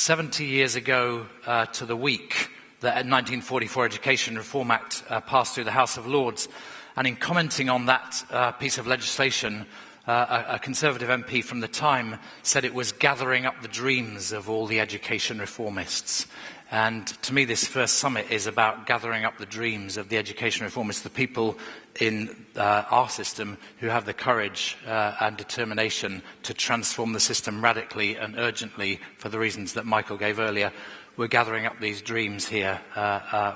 70 years ago to the week, the 1944 Education Reform Act passed through the House of Lords. And in commenting on that piece of legislation, a Conservative MP from the time said it was gathering up the dreams of all the education reformists. And to me, this first summit is about gathering up the dreams of the education reformists, the people in our system who have the courage and determination to transform the system radically and urgently for the reasons that Michael gave earlier. We're gathering up these dreams here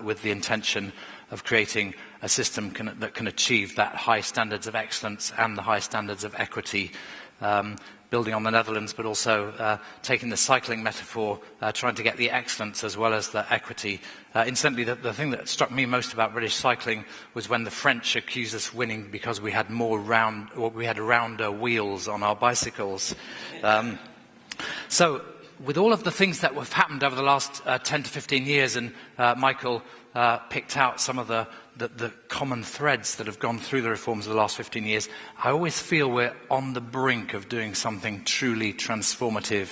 with the intention of creating a system that can achieve that high standards of excellence and the high standards of equity, building on the Netherlands, but also taking the cycling metaphor, trying to get the excellence as well as the equity. Incidentally, the thing that struck me most about British cycling was when the French accused us winning because we had rounder wheels on our bicycles. So, with all of the things that have happened over the last 10 to 15 years, and Michael picked out some of the common threads that have gone through the reforms of the last 15 years, I always feel we're on the brink of doing something truly transformative,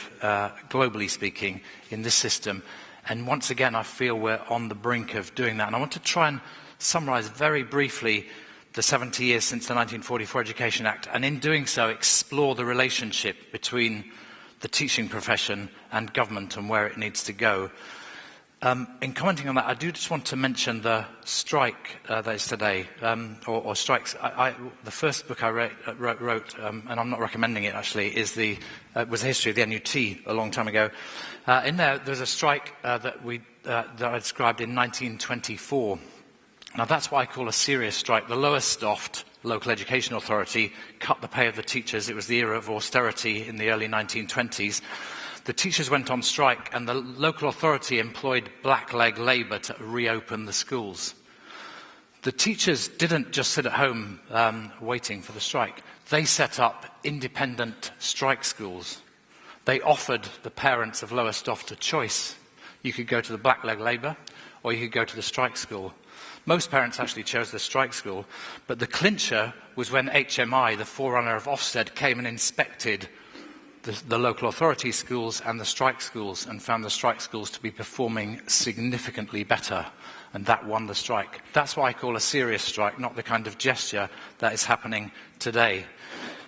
globally speaking, in this system. And once again, I feel we're on the brink of doing that. And I want to try and summarise very briefly the 70 years since the 1944 Education Act, and in doing so, explore the relationship between the teaching profession and government and where it needs to go. In commenting on that, I do just want to mention the strike that is today, or strikes. The first book I wrote, and I'm not recommending it actually, was the history of the NUT a long time ago. In there's a strike that I described in 1924. Now that's what I call a serious strike. The Lowestoft local education authority cut the pay of the teachers. It was the era of austerity in the early 1920s. The teachers went on strike and the local authority employed blackleg labour to reopen the schools. The teachers didn't just sit at home waiting for the strike. They set up independent strike schools. They offered the parents of Lowestoft a choice. You could go to the blackleg labour or you could go to the strike school. Most parents actually chose the strike school, but the clincher was when HMI, the forerunner of Ofsted, came and inspected the local authority schools and the strike schools and found the strike schools to be performing significantly better, and that won the strike. That's what I call a serious strike, not the kind of gesture that is happening today.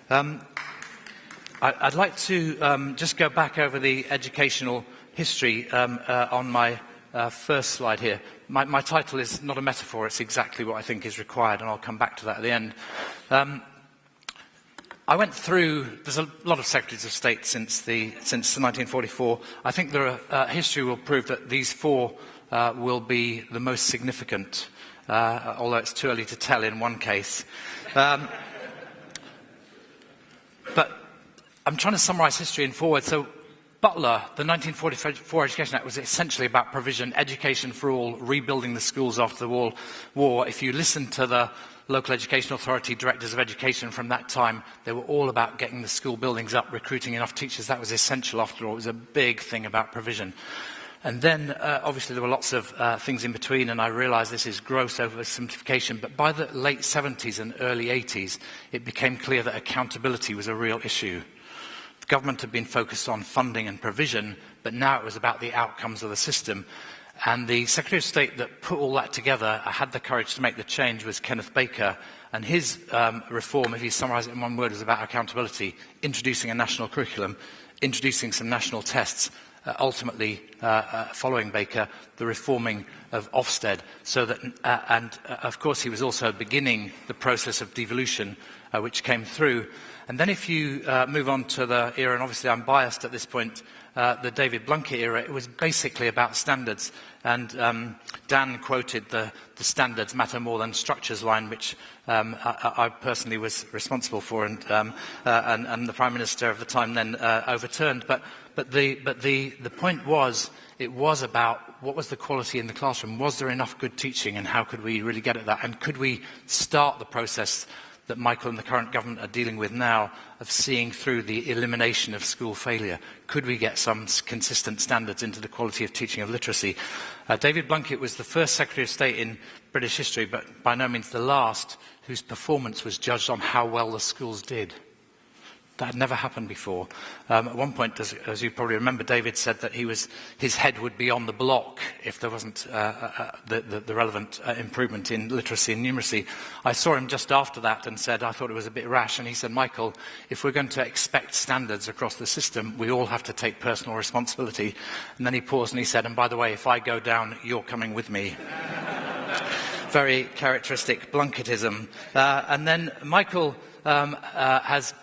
I'd like to just go back over the educational history on my first slide here. My title is not a metaphor, it's exactly what I think is required, and I'll come back to that at the end. I went through, there's a lot of Secretaries of State since 1944. I think history will prove that these four will be the most significant, although it's too early to tell in one case. But I'm trying to summarise history in forward. So Butler, the 1944 Education Act was essentially about provision, education for all, rebuilding the schools after the war. If you listen to the local education authority directors of education from that time, they were all about getting the school buildings up, recruiting enough teachers. That was essential after all. It was a big thing about provision. And then, obviously, there were lots of things in between, and I realise this is gross oversimplification, but by the late 70s and early 80s, it became clear that accountability was a real issue. The government had been focused on funding and provision, but now it was about the outcomes of the system. And the Secretary of State that put all that together, had the courage to make the change, was Kenneth Baker. And his reform, if you summarise it in one word, was about accountability, introducing a national curriculum, introducing some national tests, ultimately, following Baker, the reforming of Ofsted. So that, of course, he was also beginning the process of devolution, which came through. And then if you move on to the era, and obviously I'm biased at this point, the David Blunkett era, it was basically about standards. And Dan quoted the standards matter more than structures line, which I personally was responsible for, and the Prime Minister of the time then overturned. But the point was, it was about what was the quality in the classroom? Was there enough good teaching, and how could we really get at that? And could we start the process that Michael and the current government are dealing with now of seeing through the elimination of school failure? Could we get some consistent standards into the quality of teaching of literacy? David Blunkett was the first Secretary of State in British history, but by no means the last, whose performance was judged on how well the schools did. That had never happened before. At one point, as you probably remember, David said that his head would be on the block if there wasn't the relevant improvement in literacy and numeracy. I saw him just after that and said, I thought it was a bit rash. And he said, Michael, if we're going to expect standards across the system, we all have to take personal responsibility. And then he paused and he said, and by the way, if I go down, you're coming with me. Very characteristic Blunketism. And then Michael has...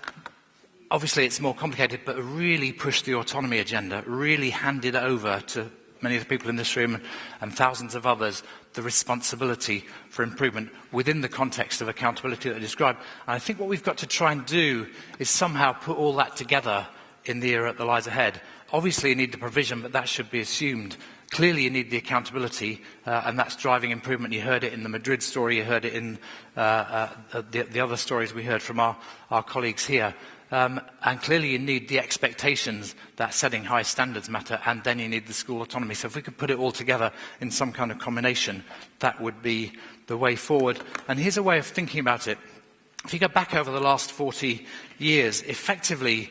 Obviously, it's more complicated, but really pushed the autonomy agenda, really handed over to many of the people in this room and thousands of others the responsibility for improvement within the context of accountability that I described. And I think what we've got to try and do is somehow put all that together in the era that lies ahead. Obviously, you need the provision, but that should be assumed. Clearly, you need the accountability, and that's driving improvement. You heard it in the Madrid story, you heard it in the other stories we heard from our colleagues here. And clearly you need the expectations that setting high standards matter, and then you need the school autonomy. So if we could put it all together in some kind of combination, that would be the way forward. And here's a way of thinking about it. If you go back over the last 40 years, effectively,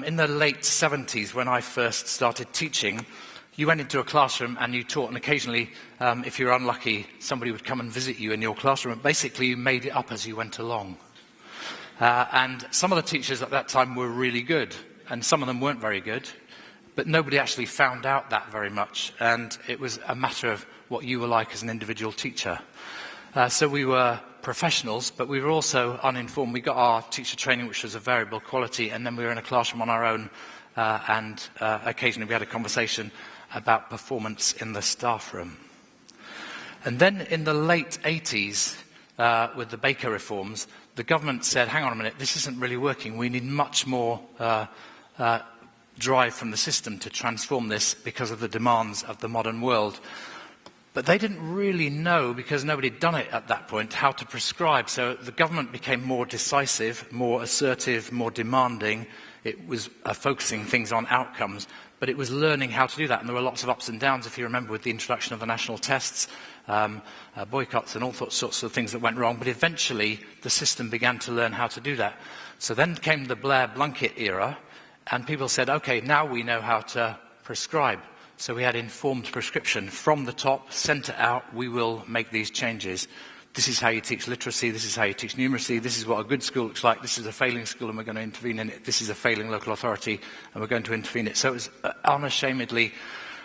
in the late 70s, when I first started teaching, you went into a classroom and you taught, and occasionally, if you were unlucky, somebody would come and visit you in your classroom. And basically, you made it up as you went along. And some of the teachers at that time were really good, and some of them weren't very good, but nobody actually found out that very much, and it was a matter of what you were like as an individual teacher. So we were professionals, but we were also uninformed. We got our teacher training, which was of variable quality, and then we were in a classroom on our own, and occasionally we had a conversation about performance in the staff room. And then in the late 80s, with the Baker reforms, the government said, hang on a minute, this isn't really working. We need much more drive from the system to transform this because of the demands of the modern world. But they didn't really know, because nobody had done it at that point, how to prescribe. So the government became more decisive, more assertive, more demanding. It was focusing things on outcomes, but it was learning how to do that. And there were lots of ups and downs, if you remember, with the introduction of the national tests, boycotts and all sorts of things that went wrong. But eventually, the system began to learn how to do that. So then came the Blair-Blunkett era, and people said, OK, now we know how to prescribe. So we had informed prescription from the top, sent it out, we will make these changes. This is how you teach literacy, this is how you teach numeracy, this is what a good school looks like, this is a failing school and we're going to intervene in it, this is a failing local authority and we're going to intervene in it. So it was unashamedly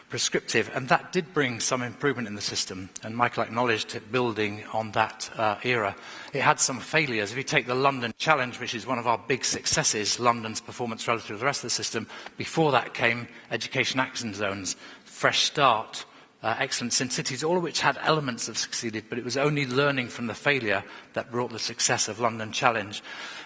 prescriptive, and that did bring some improvement in the system, and Michael acknowledged it building on that era. It had some failures. If you take the London Challenge, which is one of our big successes, London's performance relative to the rest of the system, before that came Education Action Zones, Fresh Start, Excellence in Cities, all of which had elements that succeeded, but it was only learning from the failure that brought the success of London Challenge.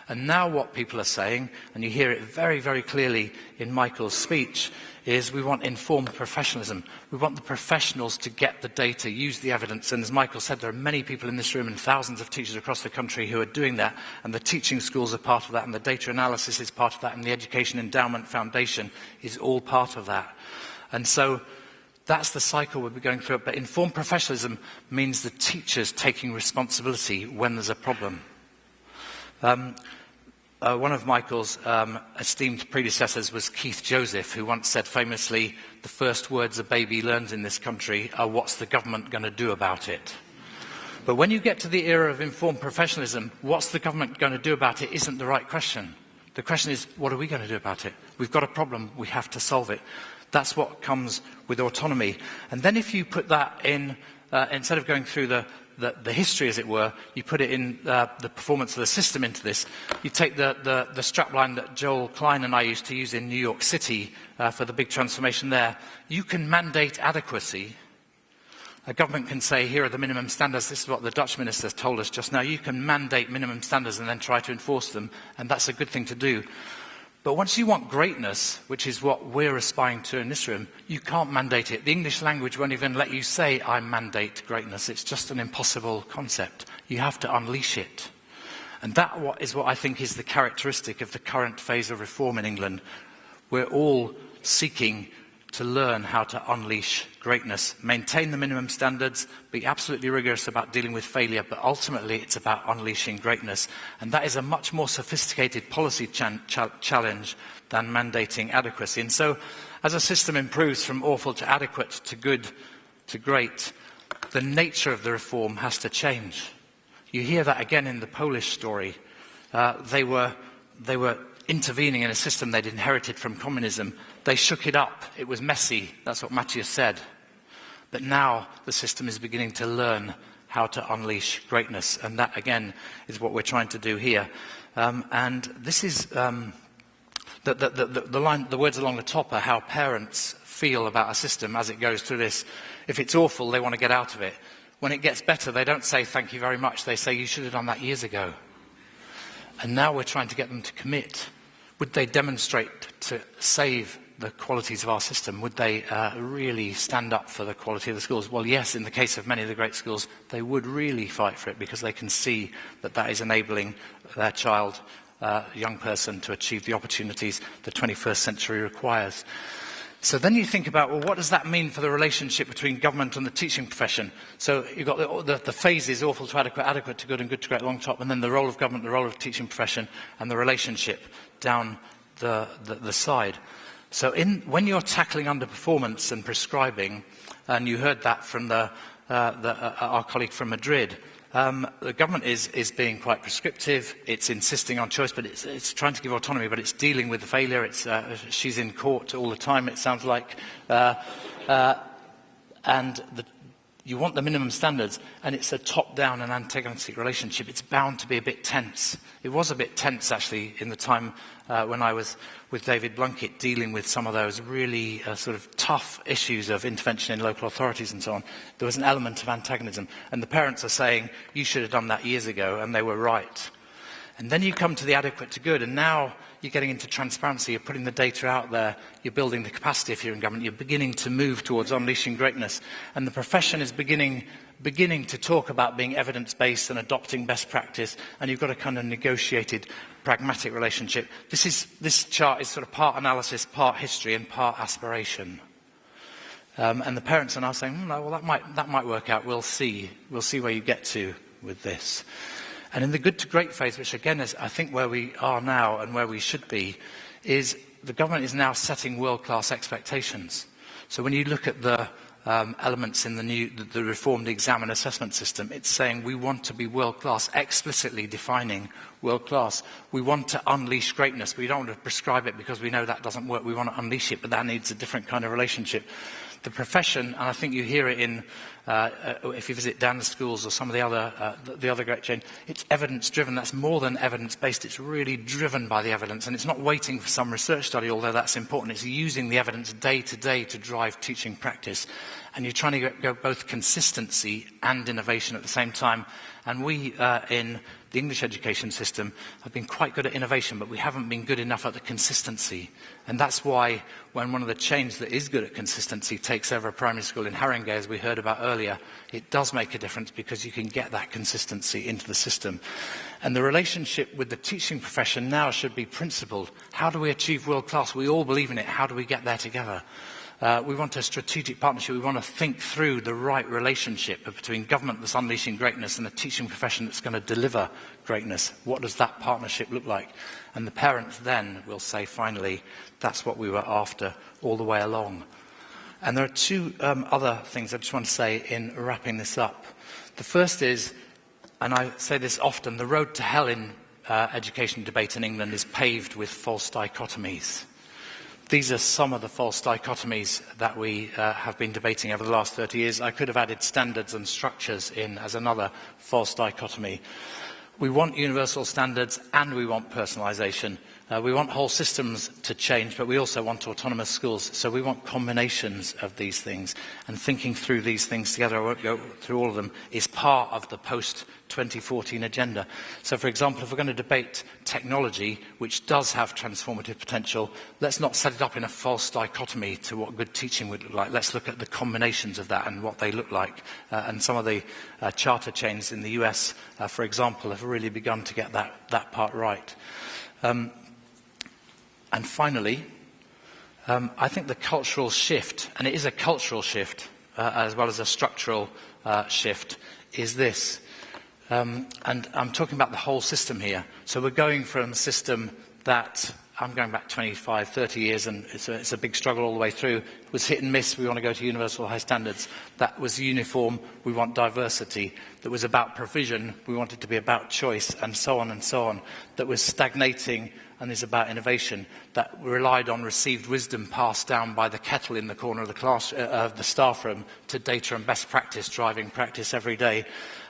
And now what people are saying, and you hear it very, very clearly in Michael's speech, is we want informed professionalism. We want the professionals to get the data, use the evidence. And as Michael said, there are many people in this room and thousands of teachers across the country who are doing that. And the teaching schools are part of that, and the data analysis is part of that, and the Education Endowment Foundation is all part of that. And so that's the cycle we'll be going through. But informed professionalism means the teachers taking responsibility when there's a problem. One of Michael's esteemed predecessors was Keith Joseph, who once said famously, the first words a baby learns in this country are, what's the government going to do about it? But when you get to the era of informed professionalism, what's the government going to do about it isn't the right question. The question is, what are we going to do about it? We've got a problem, we have to solve it. That's what comes with autonomy. And then if you put that in, instead of going through the history, as it were, you put it in the performance of the system into this. You take the strapline that Joel Klein and I used to use in New York City for the big transformation there. You can mandate adequacy. A government can say, here are the minimum standards. This is what the Dutch minister told us just now. You can mandate minimum standards and then try to enforce them, and that's a good thing to do. But once you want greatness, which is what we're aspiring to in this room, you can't mandate it. The English language won't even let you say, I mandate greatness. It's just an impossible concept. You have to unleash it. And that is what I think is the characteristic of the current phase of reform in England. We're all seeking to learn how to unleash greatness. Maintain the minimum standards, be absolutely rigorous about dealing with failure, but ultimately it's about unleashing greatness. And that is a much more sophisticated policy challenge than mandating adequacy. And so, as a system improves from awful to adequate to good to great, the nature of the reform has to change. You hear that again in the Polish story. They were intervening in a system they'd inherited from communism. They shook it up. It was messy. That's what Matthias said. But now the system is beginning to learn how to unleash greatness. And that, again, is what we're trying to do here. And this is the words along the top are how parents feel about a system as it goes through this. If it's awful, they want to get out of it. When it gets better, they don't say, thank you very much. They say, you should have done that years ago. And now we're trying to get them to commit. Would they demonstrate to save the qualities of our system? Would they really stand up for the quality of the schools? Well, yes, in the case of many of the great schools, they would really fight for it because they can see that that is enabling their child, young person, to achieve the opportunities the 21st century requires. So then you think about, well, what does that mean for the relationship between government and the teaching profession? So you've got the phases, awful to adequate, adequate to good, and good to great along top, and then the role of government, the role of teaching profession, and the relationship down the side. So when you're tackling underperformance and prescribing, and you heard that from our colleague from Madrid, the government is being quite prescriptive. It's insisting on choice, but it's trying to give autonomy, but it's dealing with the failure. She's in court all the time, it sounds like. You want the minimum standards, and it's a top-down and antagonistic relationship. It's bound to be a bit tense. It was a bit tense, actually, in the time when I was with David Blunkett dealing with some of those really sort of tough issues of intervention in local authorities and so on. There was an element of antagonism. And the parents are saying, you should have done that years ago, and they were right. And then you come to the adequate to good, and now you're getting into transparency, you're putting the data out there, you're building the capacity if you're in government, you're beginning to move towards unleashing greatness. And the profession is beginning to talk about being evidence-based and adopting best practice, and you've got a kind of negotiated, pragmatic relationship. This chart is sort of part analysis, part history, and part aspiration. And the parents are now saying, well, that might work out, we'll see where you get to with this. And in the good to great phase, which again is, I think, where we are now and where we should be, is the government is now setting world-class expectations. So when you look at the elements in the reformed exam and assessment system, it's saying we want to be world-class, explicitly defining world-class. We want to unleash greatness. We don't want to prescribe it because we know that doesn't work. We want to unleash it, but that needs a different kind of relationship. The profession, and I think you hear it in, if you visit Dan's schools or some of the other great chain, it's evidence-driven. That's more than evidence-based. It's really driven by the evidence, and it's not waiting for some research study, although that's important. It's using the evidence day to day to drive teaching practice. And you're trying to go both consistency and innovation at the same time. And we, in the English education system, have been quite good at innovation, but we haven't been good enough at the consistency. And that's why when one of the chains that is good at consistency takes over a primary school in Haringey, as we heard about earlier, it does make a difference because you can get that consistency into the system. And the relationship with the teaching profession now should be principled. How do we achieve world class? We all believe in it. How do we get there together? We want a strategic partnership. We want to think through the right relationship between government that's unleashing greatness and the teaching profession that's going to deliver greatness. What does that partnership look like? And the parents then will say, finally, that's what we were after all the way along. And there are two other things I just want to say in wrapping this up. The first is, and I say this often, the road to hell in education debate in England is paved with false dichotomies. These are some of the false dichotomies that we have been debating over the last 30 years. I could have added standards and structures in as another false dichotomy. We want universal standards and we want personalisation. We want whole systems to change, but we also want autonomous schools. So we want combinations of these things. And thinking through these things together, I won't go through all of them, is part of the post-2014 agenda. So, for example, if we're going to debate technology, which does have transformative potential, let's not set it up in a false dichotomy to what good teaching would look like. Let's look at the combinations of that and what they look like. And some of the charter chains in the US, for example, have really begun to get that part right. And finally, I think the cultural shift, and it is a cultural shift as well as a structural shift, is this. And I'm talking about the whole system here. So we're going from a system that, I'm going back 25, 30 years, and it's a big struggle all the way through. It was hit and miss, we want to go to universal high standards. That was uniform, we want diversity. That was about provision, we want it to be about choice, and so on and so on. That was stagnating and is about innovation. That relied on received wisdom passed down by the kettle in the corner of the class, of the staff room, to data and best practice, driving practice every day.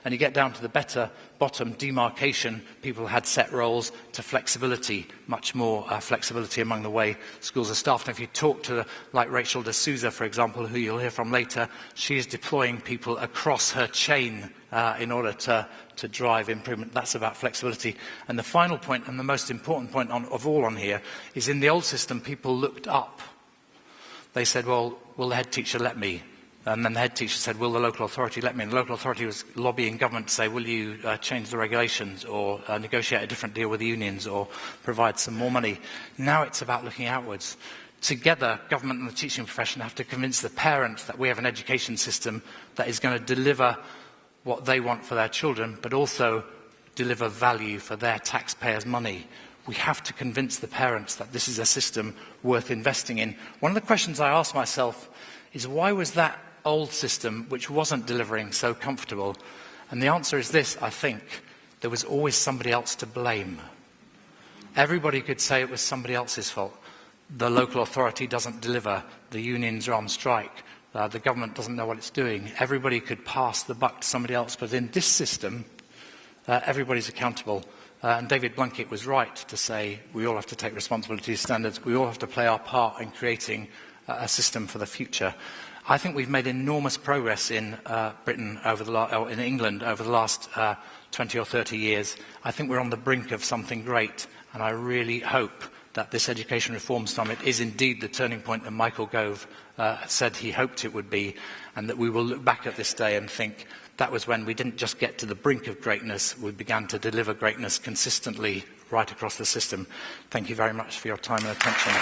And you get down to the bottom demarcation. People had set roles, to flexibility, much more flexibility among the way schools are staffed. And if you talk to, like Rachel D'Souza, for example, who you'll hear from later, she is deploying people across her chain in order to drive improvement. That's about flexibility. And the final point, and the most important point of all on here, is in the old system, people looked up. They said, well, will the head teacher let me? And then the head teacher said, will the local authority let me? And the local authority was lobbying government to say, will you change the regulations, or negotiate a different deal with the unions, or provide some more money? Now it's about looking outwards. Together, government and the teaching profession have to convince the parents that we have an education system that is going to deliver what they want for their children, but also deliver value for their taxpayers' money. We have to convince the parents that this is a system worth investing in. One of the questions I ask myself is, why was that old system, which wasn't delivering, so comfortable? And the answer is this, I think: there was always somebody else to blame. Everybody could say it was somebody else's fault. The local authority doesn't deliver, the unions are on strike, the government doesn't know what it's doing. Everybody could pass the buck to somebody else, but in this system, everybody's accountable. And David Blunkett was right to say we all have to take responsibility standards, we all have to play our part in creating a system for the future. I think we've made enormous progress in Britain or in England over the last 20 or 30 years. I think we're on the brink of something great, and I really hope that this Education Reform Summit is indeed the turning point that Michael Gove said he hoped it would be, and that we will look back at this day and think that was when we didn't just get to the brink of greatness, we began to deliver greatness consistently right across the system. Thank you very much for your time and attention.